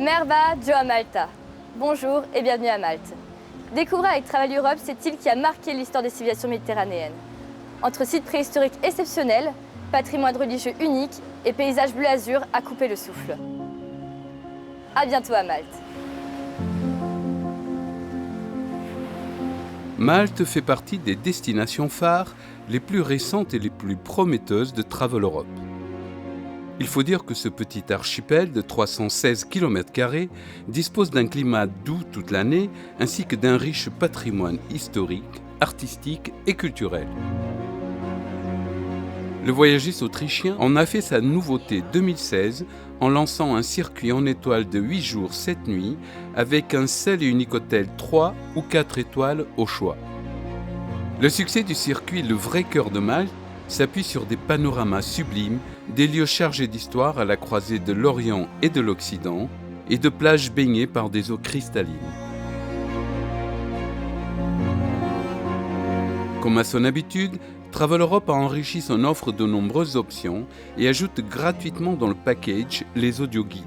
Merhaba, Joe à Malta. Bonjour et bienvenue à Malte. Découvrez avec Travel Europe cette île qui a marqué l'histoire des civilisations méditerranéennes. Entre sites préhistoriques exceptionnels, patrimoine religieux unique et paysages bleu azur à couper le souffle. À bientôt à Malte. Malte fait partie des destinations phares les plus récentes et les plus prometteuses de Travel Europe. Il faut dire que ce petit archipel de 316 km² dispose d'un climat doux toute l'année ainsi que d'un riche patrimoine historique, artistique et culturel. Le voyagiste autrichien en a fait sa nouveauté 2016 en lançant un circuit en étoiles de 8 jours 7 nuits avec un seul et unique hôtel 3 ou 4 étoiles au choix. Le succès du circuit Le Vrai Cœur de Malte s'appuie sur des panoramas sublimes, des lieux chargés d'histoire à la croisée de l'Orient et de l'Occident et de plages baignées par des eaux cristallines. Comme à son habitude, Travel Europe a enrichi son offre de nombreuses options et ajoute gratuitement dans le package les audioguides.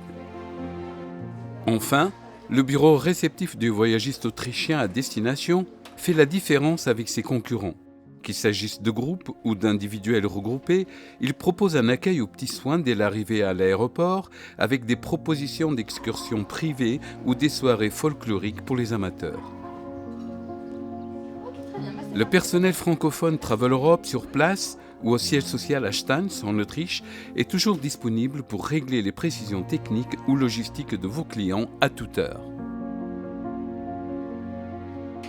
Enfin, le bureau réceptif du voyagiste autrichien à destination fait la différence avec ses concurrents. Qu'il s'agisse de groupes ou d'individuels regroupés, il propose un accueil aux petits soins dès l'arrivée à l'aéroport avec des propositions d'excursions privées ou des soirées folkloriques pour les amateurs. Le personnel francophone Travel Europe sur place ou au siège social à Stans en Autriche est toujours disponible pour régler les précisions techniques ou logistiques de vos clients à toute heure.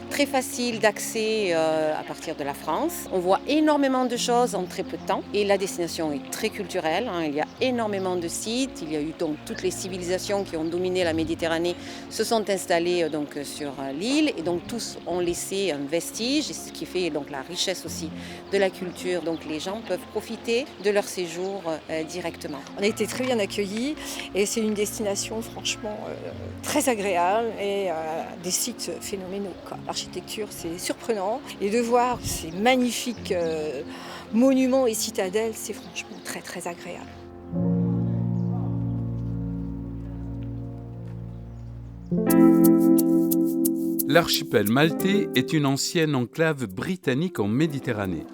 Très facile d'accès à partir de la France. On voit énormément de choses en très peu de temps et la destination est très culturelle. Il y a énormément de sites. Il y a eu donc toutes les civilisations qui ont dominé la Méditerranée se sont installées donc sur l'île et donc tous ont laissé un vestige, ce qui fait donc la richesse aussi de la culture. Donc les gens peuvent profiter de leur séjour directement. On a été très bien accueillis et c'est une destination franchement très agréable et des sites phénoménaux, quoi. L'architecture, c'est surprenant. Et de voir ces magnifiques monuments et citadelles, c'est franchement très très agréable. L'archipel maltais est une ancienne enclave britannique en Méditerranée.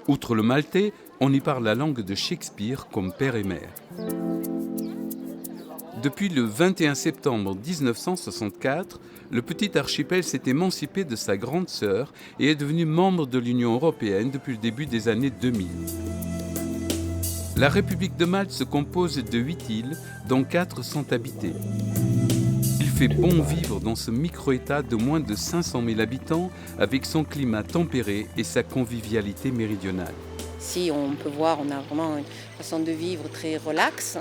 Outre le maltais, on y parle la langue de Shakespeare comme père et mère. Depuis le 21 septembre 1964, le petit archipel s'est émancipé de sa grande sœur et est devenu membre de l'Union européenne depuis le début des années 2000. La République de Malte se compose de 8 îles, dont 4 sont habitées. Il fait bon vivre dans ce micro-État de moins de 500 000 habitants avec son climat tempéré et sa convivialité méridionale. Si on peut voir, on a vraiment une façon de vivre très relaxe.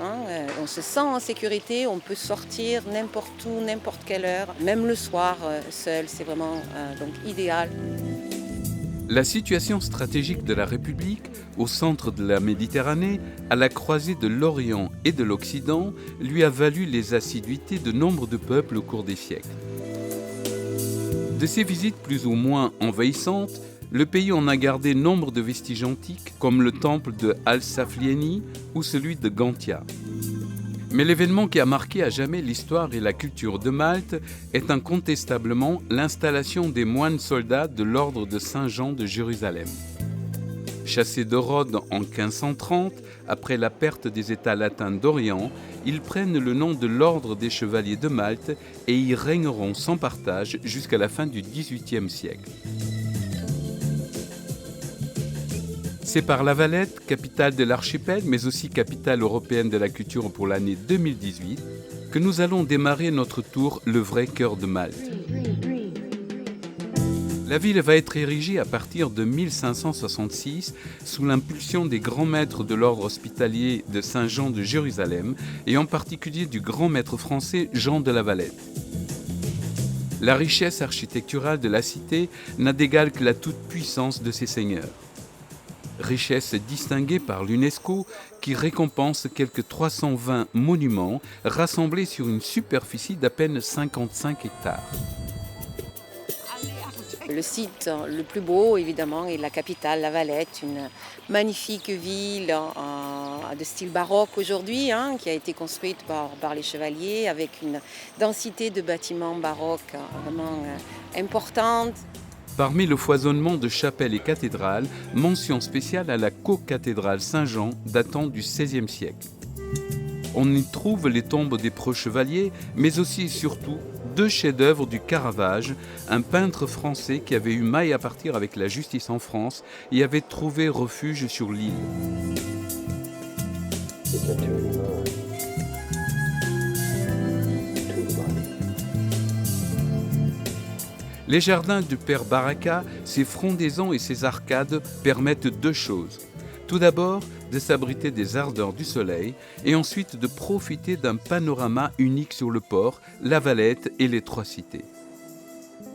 On se sent en sécurité, on peut sortir n'importe où, n'importe quelle heure, même le soir seul, c'est vraiment donc idéal. La situation stratégique de la République, au centre de la Méditerranée, à la croisée de l'Orient et de l'Occident, lui a valu les assiduités de nombre de peuples au cours des siècles. De ces visites plus ou moins envahissantes, le pays en a gardé nombre de vestiges antiques, comme le temple de Al-Saflieni ou celui de Gantia. Mais l'événement qui a marqué à jamais l'histoire et la culture de Malte est incontestablement l'installation des moines soldats de l'ordre de Saint-Jean de Jérusalem. Chassés de Rhodes en 1530, après la perte des États latins d'Orient, ils prennent le nom de l'ordre des chevaliers de Malte et y régneront sans partage jusqu'à la fin du XVIIIe siècle. C'est par La Valette, capitale de l'archipel, mais aussi capitale européenne de la culture pour l'année 2018, que nous allons démarrer notre tour Le Vrai Cœur de Malte. La ville va être érigée à partir de 1566 sous l'impulsion des grands maîtres de l'ordre hospitalier de Saint-Jean de Jérusalem et en particulier du grand maître français Jean de La Valette. La richesse architecturale de la cité n'a d'égal que la toute-puissance de ses seigneurs. Richesse distinguée par l'UNESCO qui récompense quelques 320 monuments rassemblés sur une superficie d'à peine 55 hectares. Le site le plus beau, évidemment, est la capitale, La Valette, une magnifique ville de style baroque aujourd'hui, qui a été construite par les chevaliers avec une densité de bâtiments baroques vraiment importante. Parmi le foisonnement de chapelles et cathédrales, mention spéciale à la co-cathédrale Saint-Jean datant du XVIe siècle. On y trouve les tombes des preux chevaliers, mais aussi et surtout 2 chefs-d'œuvre du Caravage, un peintre français qui avait eu maille à partir avec la justice en France et avait trouvé refuge sur l'île. Les jardins du Père Baraka, ses frondaisons et ses arcades permettent 2 choses. Tout d'abord, de s'abriter des ardeurs du soleil et ensuite de profiter d'un panorama unique sur le port, la Valette et les 3 cités.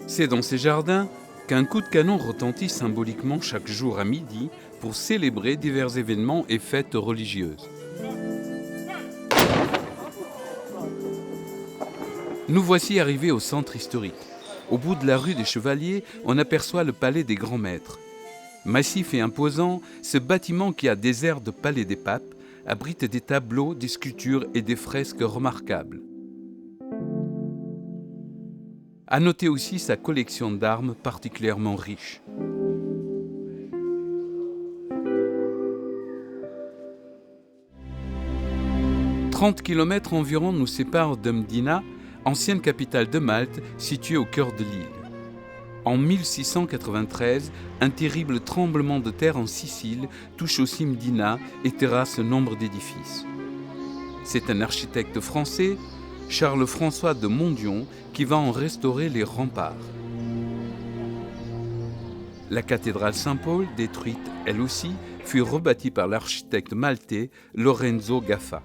C'est dans ces jardins qu'un coup de canon retentit symboliquement chaque jour à midi pour célébrer divers événements et fêtes religieuses. Nous voici arrivés au centre historique. Au bout de la rue des Chevaliers, on aperçoit le palais des grands maîtres. Massif et imposant, ce bâtiment qui a des airs de palais des papes abrite des tableaux, des sculptures et des fresques remarquables. À noter aussi sa collection d'armes particulièrement riche. « 30 km environ nous séparent de Mdina, ancienne capitale de Malte, située au cœur de l'île. En 1693, un terrible tremblement de terre en Sicile touche aussi Mdina et terrasse nombre d'édifices. C'est un architecte français, Charles-François de Mondion, qui va en restaurer les remparts. La cathédrale Saint-Paul, détruite elle aussi, fut rebâtie par l'architecte maltais Lorenzo Gaffa.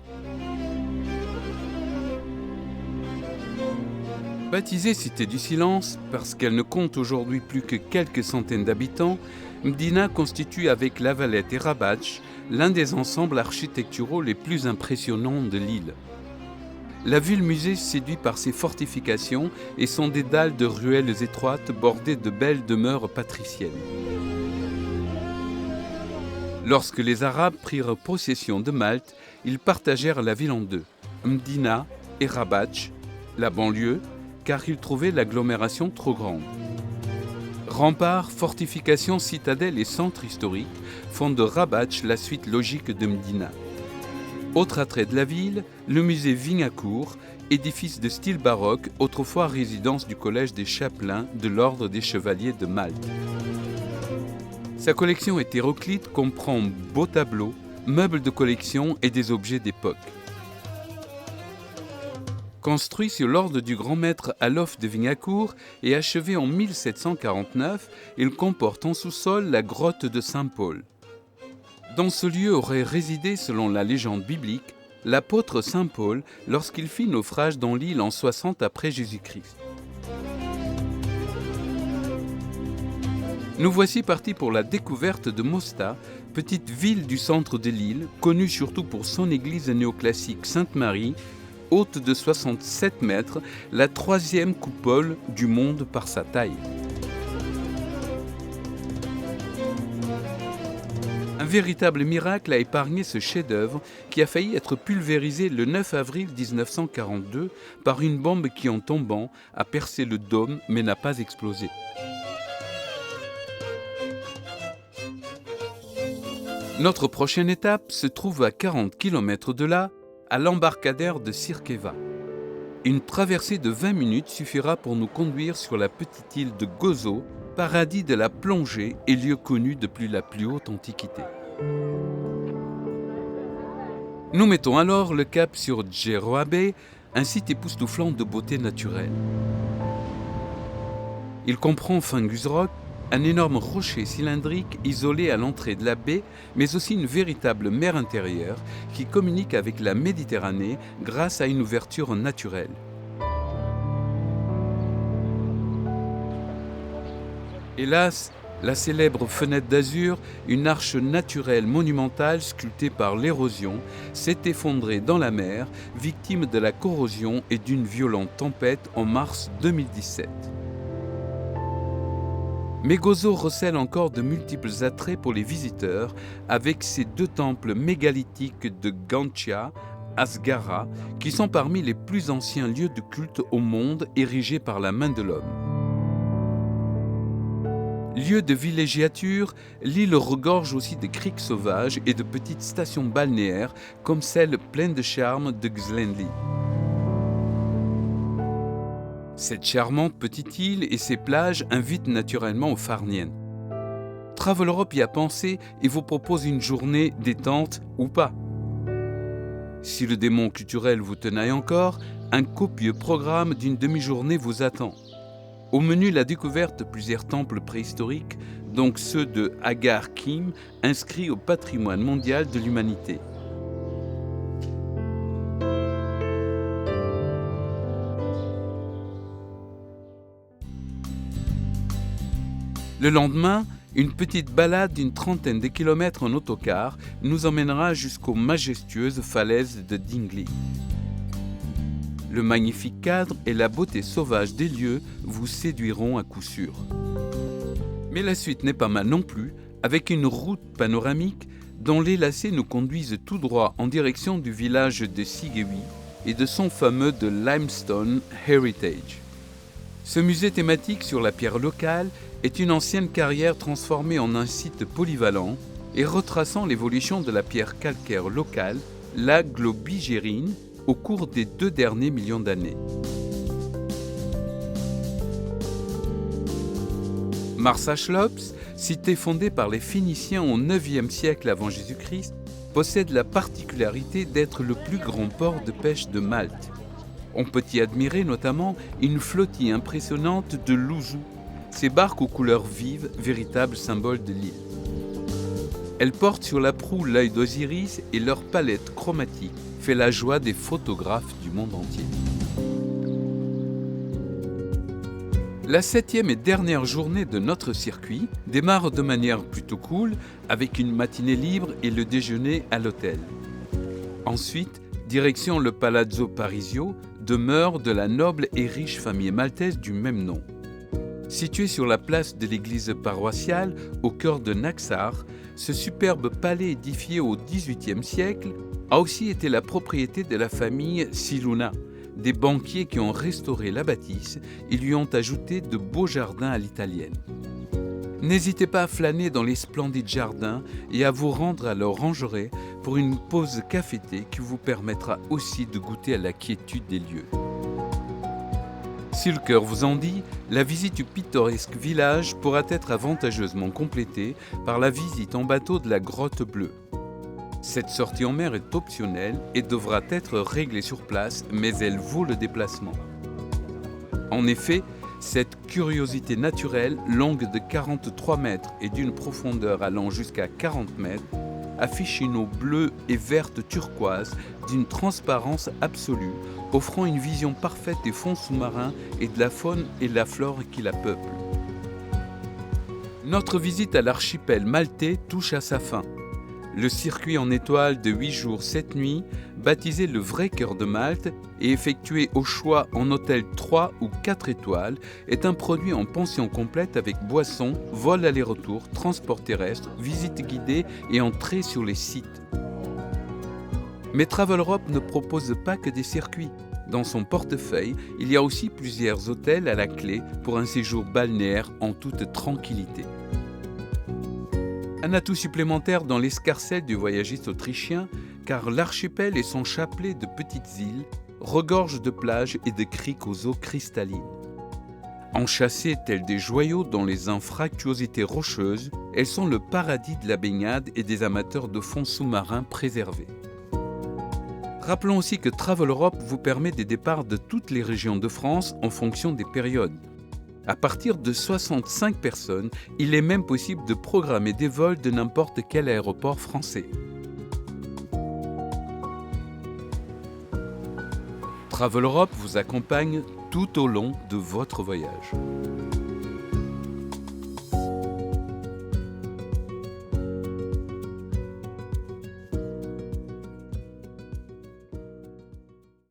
Baptisée Cité du Silence, parce qu'elle ne compte aujourd'hui plus que quelques centaines d'habitants, Mdina constitue avec La Valette et Rabatch l'un des ensembles architecturaux les plus impressionnants de l'île. La ville-musée séduit par ses fortifications et son dédale de ruelles étroites bordées de belles demeures patriciennes. Lorsque les Arabes prirent possession de Malte, ils partagèrent la ville en 2, Mdina et Rabatch, la banlieue, car ils trouvaient l'agglomération trop grande. Remparts, fortifications, citadelles et centres historiques font de Rabatch la suite logique de Mdina. Autre attrait de la ville, le musée Vignacourt, édifice de style baroque, autrefois résidence du collège des chapelains de l'ordre des chevaliers de Malte. Sa collection hétéroclite comprend beaux tableaux, meubles de collection et des objets d'époque. Construit sur l'ordre du grand maître Alof de Vignacourt et achevé en 1749, il comporte en sous-sol la grotte de Saint-Paul. Dans ce lieu aurait résidé, selon la légende biblique, l'apôtre Saint Paul lorsqu'il fit naufrage dans l'île en 60 après Jésus-Christ. Nous voici partis pour la découverte de Mostat, petite ville du centre de l'île, connue surtout pour son église néoclassique Sainte-Marie, haute de 67 mètres, la 3e coupole du monde par sa taille. Un véritable miracle a épargné ce chef-d'œuvre qui a failli être pulvérisé le 9 avril 1942 par une bombe qui, en tombant, a percé le dôme mais n'a pas explosé. Notre prochaine étape se trouve à 40 km de là, à l'embarcadère de Sirkeva. Une traversée de 20 minutes suffira pour nous conduire sur la petite île de Gozo, paradis de la plongée et lieu connu depuis la plus haute antiquité. Nous mettons alors le cap sur Djeroabé, un site époustouflant de beauté naturelle. Il comprend Fungus Rock, un énorme rocher cylindrique isolé à l'entrée de la baie, mais aussi une véritable mer intérieure qui communique avec la Méditerranée grâce à une ouverture naturelle. Hélas, la célèbre fenêtre d'azur, une arche naturelle monumentale sculptée par l'érosion, s'est effondrée dans la mer, victime de la corrosion et d'une violente tempête en mars 2017. Mais Gozo recèle encore de multiples attraits pour les visiteurs avec ses 2 temples mégalithiques de Gantia, Asgara, qui sont parmi les plus anciens lieux de culte au monde érigés par la main de l'homme. Lieu de villégiature, l'île regorge aussi de criques sauvages et de petites stations balnéaires comme celle pleine de charme de Xlenli. Cette charmante petite île et ses plages invitent naturellement aux farniennes. Travel Europe y a pensé et vous propose une journée détente ou pas. Si le démon culturel vous tenaille encore, un copieux programme d'une demi-journée vous attend. Au menu, la découverte de plusieurs temples préhistoriques, donc ceux de Agar Kim, inscrits au patrimoine mondial de l'humanité. Le lendemain, une petite balade d'une trentaine de kilomètres en autocar nous emmènera jusqu'aux majestueuses falaises de Dingli. Le magnifique cadre et la beauté sauvage des lieux vous séduiront à coup sûr. Mais la suite n'est pas mal non plus, avec une route panoramique dont les lacets nous conduisent tout droit en direction du village de Sigewi et de son fameux The Limestone Heritage. Ce musée thématique sur la pierre locale est une ancienne carrière transformée en un site polyvalent et retraçant l'évolution de la pierre calcaire locale, la globigérine, au cours des 2 derniers millions d'années. Marsachlops, cité fondée par les Phéniciens au IXe siècle avant Jésus-Christ, possède la particularité d'être le plus grand port de pêche de Malte. On peut y admirer notamment une flottille impressionnante de louzous, ces barques aux couleurs vives, véritables symboles de l'île. Elles portent sur la proue l'œil d'Osiris et leur palette chromatique fait la joie des photographes du monde entier. La 7e et dernière journée de notre circuit démarre de manière plutôt cool avec une matinée libre et le déjeuner à l'hôtel. Ensuite, direction le Palazzo Parisio, demeure de la noble et riche famille maltaise du même nom. Situé sur la place de l'église paroissiale, au cœur de Naxar, ce superbe palais édifié au XVIIIe siècle a aussi été la propriété de la famille Siluna, des banquiers qui ont restauré la bâtisse et lui ont ajouté de beaux jardins à l'italienne. N'hésitez pas à flâner dans les splendides jardins et à vous rendre à l'orangerie pour une pause cafétée qui vous permettra aussi de goûter à la quiétude des lieux. Si le cœur vous en dit, la visite du pittoresque village pourra être avantageusement complétée par la visite en bateau de la Grotte Bleue. Cette sortie en mer est optionnelle et devra être réglée sur place, mais elle vaut le déplacement. En effet, cette curiosité naturelle, longue de 43 mètres et d'une profondeur allant jusqu'à 40 mètres, affiche une eau bleue et verte turquoise d'une transparence absolue, offrant une vision parfaite des fonds sous-marins et de la faune et la flore qui la peuplent. Notre visite à l'archipel maltais touche à sa fin. Le circuit en étoile de 8 jours 7 nuits, baptisé le vrai cœur de Malte et effectué au choix en hôtel 3 ou 4 étoiles, est un produit en pension complète avec boissons, vol aller-retour, transport terrestre, visite guidée et entrée sur les sites. Mais Travel Europe ne propose pas que des circuits. Dans son portefeuille, il y a aussi plusieurs hôtels à la clé pour un séjour balnéaire en toute tranquillité. Un atout supplémentaire dans l'escarcelle du voyagiste autrichien, car l'archipel et son chapelet de petites îles regorgent de plages et de criques aux eaux cristallines. Enchâssées telles des joyaux dans les anfractuosités rocheuses, elles sont le paradis de la baignade et des amateurs de fonds sous-marins préservés. Rappelons aussi que Travel Europe vous permet des départs de toutes les régions de France en fonction des périodes. À partir de 65 personnes, il est même possible de programmer des vols de n'importe quel aéroport français. Travel Europe vous accompagne tout au long de votre voyage.